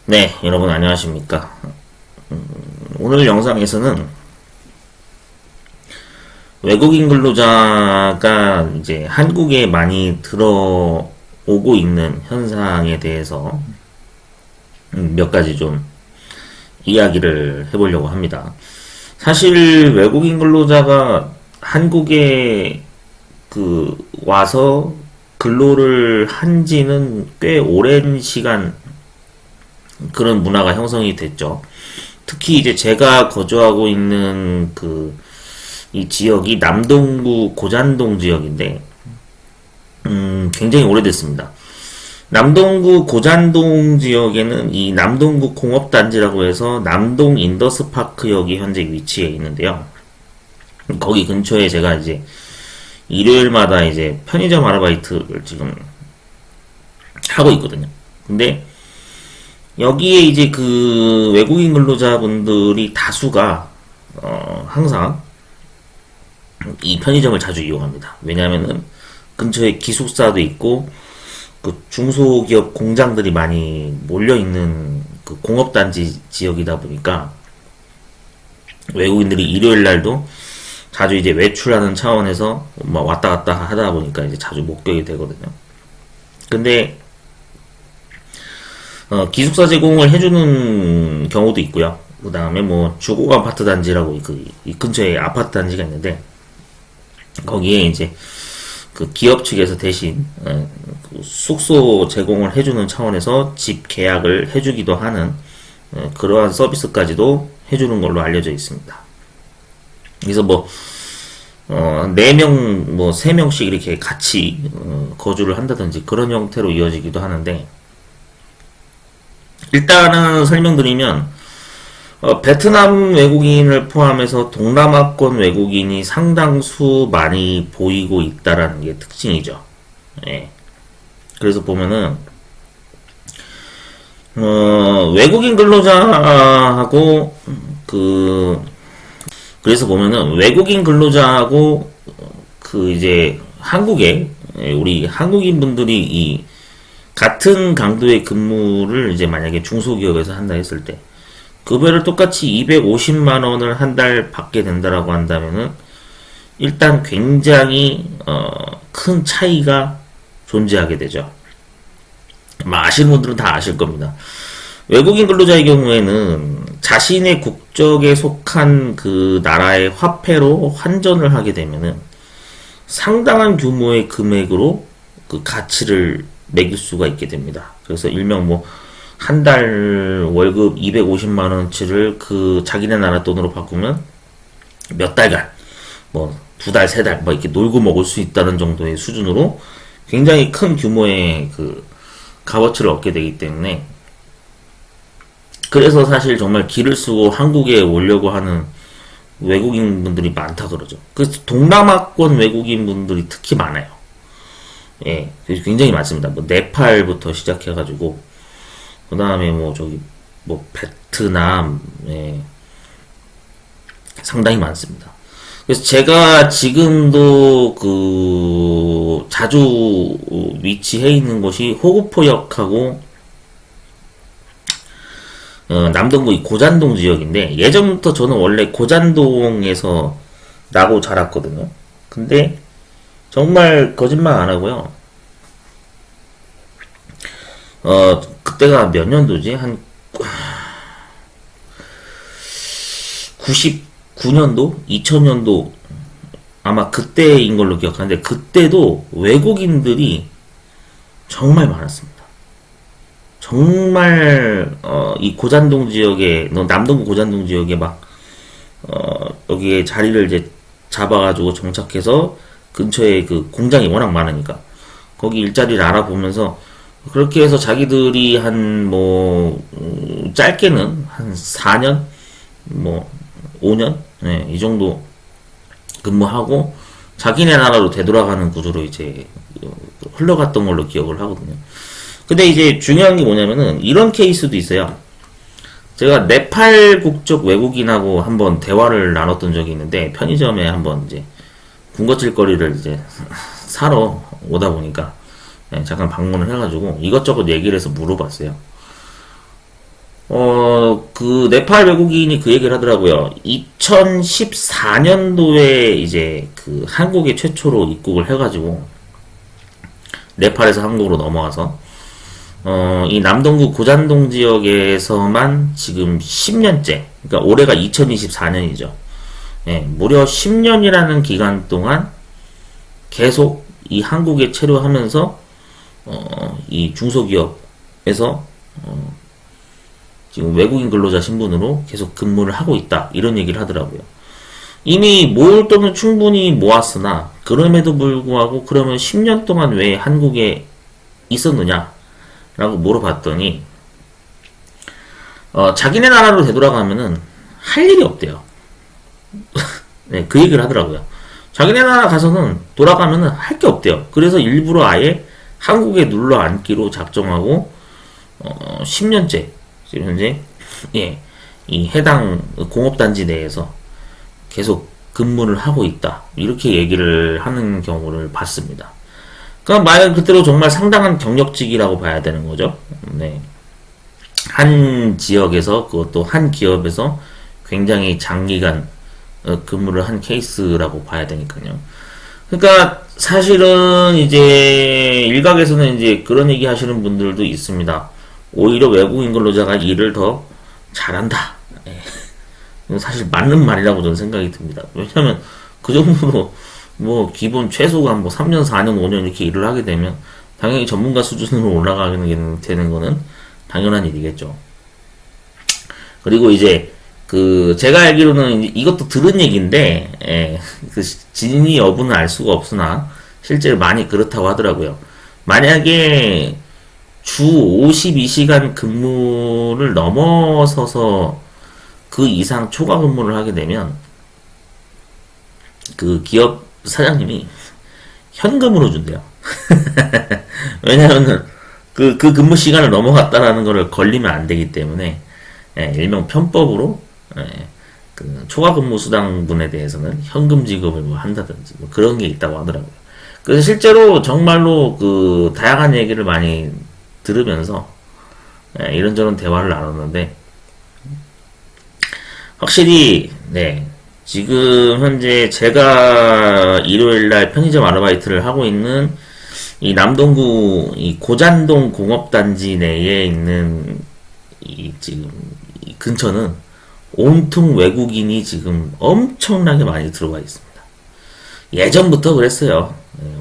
네, 여러분 안녕하십니까. 오늘 영상에서는 외국인 근로자가 이제 한국에 많이 들어오고 있는 현상에 대해서 몇 가지 좀 이야기를 해보려고 합니다. 사실 외국인 근로자가 한국에 와서 근로를 한지는 꽤 오랜 시간 그런 문화가 형성이 됐죠. 특히 이제 제가 거주하고 있는 이 지역이 남동구 고잔동 지역인데, 굉장히 오래됐습니다. 남동구 고잔동 지역에는 이 남동구 공업단지라고 해서 남동 인더스파크역이 현재 위치해 있는데요. 거기 근처에 제가 이제 일요일마다 이제 편의점 아르바이트를 지금 하고 있거든요. 근데 여기에 이제 외국인 근로자분들이 다수가 항상 이 편의점을 자주 이용합니다. 왜냐하면은 근처에 기숙사도 있고 중소기업 공장들이 많이 몰려 있는 공업단지 지역이다 보니까 외국인들이 일요일 날도 자주 이제 외출하는 차원에서 왔다 갔다 하다 보니까 이제 자주 목격이 되거든요. 근데 기숙사 제공을 해주는 경우도 있고요. 그 다음에 주공 아파트 단지라고 이 근처에 아파트 단지가 있는데, 거기에 이제 기업 측에서 대신 숙소 제공을 해주는 차원에서 집 계약을 해주기도 하는 그러한 서비스까지도 해주는 걸로 알려져 있습니다. 그래서 4명, 3명씩 이렇게 같이 거주를 한다든지 그런 형태로 이어지기도 하는데, 일단은 설명드리면 베트남 외국인을 포함해서 동남아권 외국인이 상당수 많이 보이고 있다라는 게 특징이죠. 예. 그래서 보면은 외국인 근로자하고 그래서 보면은 외국인 근로자하고 이제 한국에 우리 한국인 분들이 이 같은 강도의 근무를 이제 만약에 중소기업에서 한다 했을 때 급여를 똑같이 250만 원을 한 달 받게 된다라고 한다면은 일단 굉장히 큰 차이가 존재하게 되죠. 아시는 분들은 다 아실 겁니다. 외국인 근로자의 경우에는 자신의 국적에 속한 그 나라의 화폐로 환전을 하게 되면은 상당한 규모의 금액으로 그 가치를 매길 수가 있게 됩니다. 그래서 일명 한 달 월급 250만 원치를 자기네 나라 돈으로 바꾸면 몇 달간, 2달, 3달, 이렇게 놀고 먹을 수 있다는 정도의 수준으로 굉장히 큰 규모의 값어치를 얻게 되기 때문에, 그래서 사실 정말 길을 쓰고 한국에 오려고 하는 외국인 분들이 많다 그러죠. 그래서 동남아권 외국인 분들이 특히 많아요. 예, 굉장히 많습니다. 네팔부터 시작해가지고, 그 다음에 베트남, 예, 상당히 많습니다. 그래서 제가 지금도 자주 위치해 있는 곳이 호구포역하고, 남동구 이 고잔동 지역인데, 예전부터 저는 원래 고잔동에서 나고 자랐거든요. 근데, 정말 거짓말 안 하고요. 그때가 몇 년도지? 한 99년도? 2000년도 아마 그때인 걸로 기억하는데, 그때도 외국인들이 정말 많았습니다. 정말 이 고잔동 지역에, 남동구 고잔동 지역에 여기에 자리를 이제 잡아가지고 정착해서 근처에 공장이 워낙 많으니까 거기 일자리를 알아보면서 그렇게 해서 자기들이 짧게는 한 4년 5년 이 정도 근무하고 자기네 나라로 되돌아가는 구조로 이제 흘러갔던 걸로 기억을 하거든요. 근데 이제 중요한 게 뭐냐면은 이런 케이스도 있어요. 제가 네팔 국적 외국인하고 한번 대화를 나눴던 적이 있는데, 편의점에 한번 이제 군것질거리를 이제 사러 오다 보니까 잠깐 방문을 해가지고 이것저것 얘기를 해서 물어봤어요. 그 네팔 외국인이 그 얘기를 하더라고요. 2014년도에 이제 그 한국에 최초로 입국을 해가지고 네팔에서 한국으로 넘어와서 이 남동구 고잔동 지역에서만 지금 10년째, 그러니까 올해가 2024년이죠. 예, 무려 10년이라는 기간 동안 계속 이 한국에 체류하면서 이 중소기업에서 지금 외국인 근로자 신분으로 계속 근무를 하고 있다, 이런 얘기를 하더라고요. 이미 모을 돈은 충분히 모았으나 그럼에도 불구하고 그러면 10년 동안 왜 한국에 있었느냐 라고 물어봤더니 자기네 나라로 되돌아가면은 할 일이 없대요. 네, 그 얘기를 하더라고요. 자기네 나라 가서는 돌아가면은 할 게 없대요. 그래서 일부러 아예 한국에 눌러 앉기로 작정하고 10년째 지금 현재 이 해당 공업단지 내에서 계속 근무를 하고 있다, 이렇게 얘기를 하는 경우를 봤습니다. 그럼 말 그대로 정말 상당한 경력직이라고 봐야 되는 거죠. 네. 한 지역에서, 그것도 한 기업에서 굉장히 장기간 근무를 한 케이스라고 봐야 되니까요. 그러니까 사실은 이제 일각에서는 이제 그런 얘기 하시는 분들도 있습니다. 오히려 외국인 근로자가 일을 더 잘한다. 이건 사실 맞는 말이라고 저는 생각이 듭니다. 왜냐하면 그 정도로 뭐 기본 최소가 뭐 3년, 4년, 5년 이렇게 일을 하게 되면 당연히 전문가 수준으로 올라가게 되는 거는 당연한 일이겠죠. 그리고 이제 그 제가 알기로는 이것도 들은 얘기인데, 그 진위 여부는 알 수가 없으나 실제로 많이 그렇다고 하더라고요. 만약에 주 52시간 근무를 넘어서서 그 이상 초과 근무를 하게 되면 그 기업 사장님이 현금으로 준대요. 왜냐하면 그 근무 시간을 넘어갔다라는 거를 걸리면 안 되기 때문에, 일명 편법으로 그 초과 근무 수당분에 대해서는 현금 지급을 뭐 한다든지 뭐 그런 게 있다고 하더라고요. 그래서 실제로 정말로 그 다양한 얘기를 많이 들으면서 이런저런 대화를 나눴는데, 확실히 지금 현재 제가 일요일날 편의점 아르바이트를 하고 있는 이 남동구 이 고잔동 공업단지 내에 있는 이 지금 이 근처는 온통 외국인이 지금 엄청나게 많이 들어와 있습니다. 예전부터 그랬어요.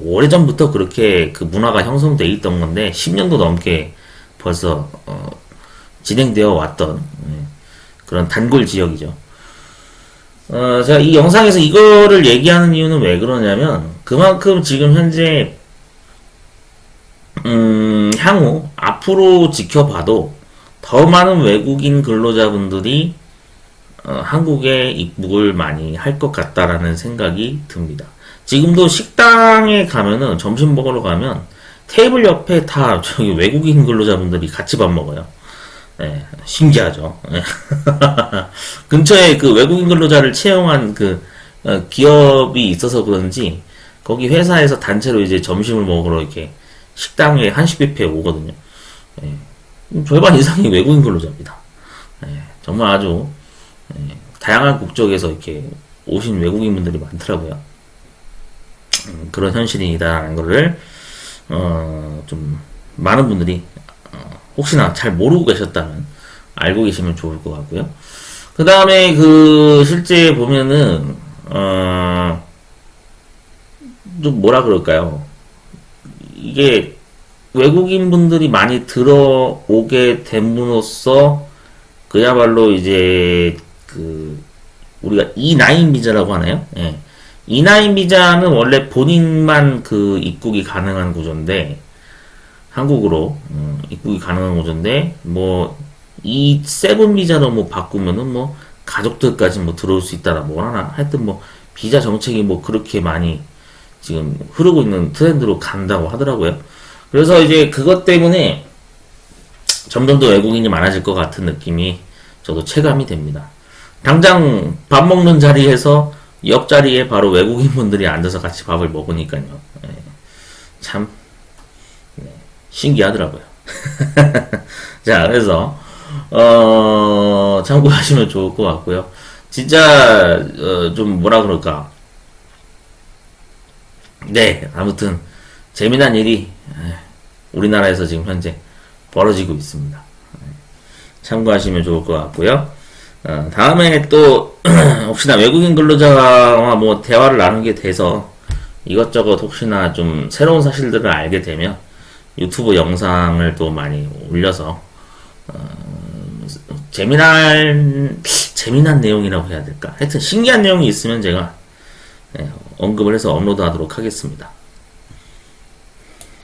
오래전부터 그렇게 그 문화가 형성돼 있던 건데 10년도 넘게 벌써 진행되어 왔던 그런 단골 지역이죠. 제가 이 영상에서 이거를 얘기하는 이유는 왜 그러냐면, 그만큼 지금 현재 향후 앞으로 지켜봐도 더 많은 외국인 근로자분들이 한국에 입국을 많이 할 것 같다라는 생각이 듭니다. 지금도 식당에 가면은, 점심 먹으러 가면 테이블 옆에 다 저기 외국인 근로자분들이 같이 밥 먹어요. 신기하죠. 근처에 그 외국인 근로자를 채용한 그 기업이 있어서 그런지 거기 회사에서 단체로 이제 점심을 먹으러 이렇게 식당에 한식 뷔페에 오거든요. 절반 이상이 외국인 근로자입니다. 정말 아주 다양한 국적에서 이렇게 오신 외국인 분들이 많더라고요. 그런 현실이다라는 거를 좀 많은 분들이 혹시나 잘 모르고 계셨다면 알고 계시면 좋을 것 같고요. 그 다음에 그 실제 보면은 좀 뭐라 그럴까요? 이게 외국인 분들이 많이 들어오게 됨으로써 그야말로 이제 그 우리가 E9 비자라고 하나요? E9 비자는 원래 본인만 그 입국이 가능한 구조인데, 한국으로 입국이 가능한 구조인데, 뭐 E7 비자로 뭐 바꾸면은 뭐 가족들까지 뭐 들어올 수 있다라 뭐 하나, 하여튼 뭐 비자 정책이 뭐 그렇게 많이 지금 흐르고 있는 트렌드로 간다고 하더라고요. 그래서 이제 그것 때문에 점점 더 외국인이 많아질 것 같은 느낌이 저도 체감이 됩니다. 당장 밥 먹는 자리에서 옆자리에 바로 외국인 분들이 앉아서 같이 밥을 먹으니까요. 참 신기하더라고요. 자, 그래서 참고하시면 좋을 것 같고요. 진짜 좀 뭐라 그럴까. 네, 아무튼 재미난 일이 우리나라에서 지금 현재 벌어지고 있습니다. 참고하시면 좋을 것 같고요. 다음에 또 혹시나 외국인 근로자와 뭐 대화를 나누게 돼서 이것저것 혹시나 좀 새로운 사실들을 알게 되면 유튜브 영상을 또 많이 올려서 재미난 내용이라고 해야 될까? 하여튼 신기한 내용이 있으면 제가 언급을 해서 업로드하도록 하겠습니다.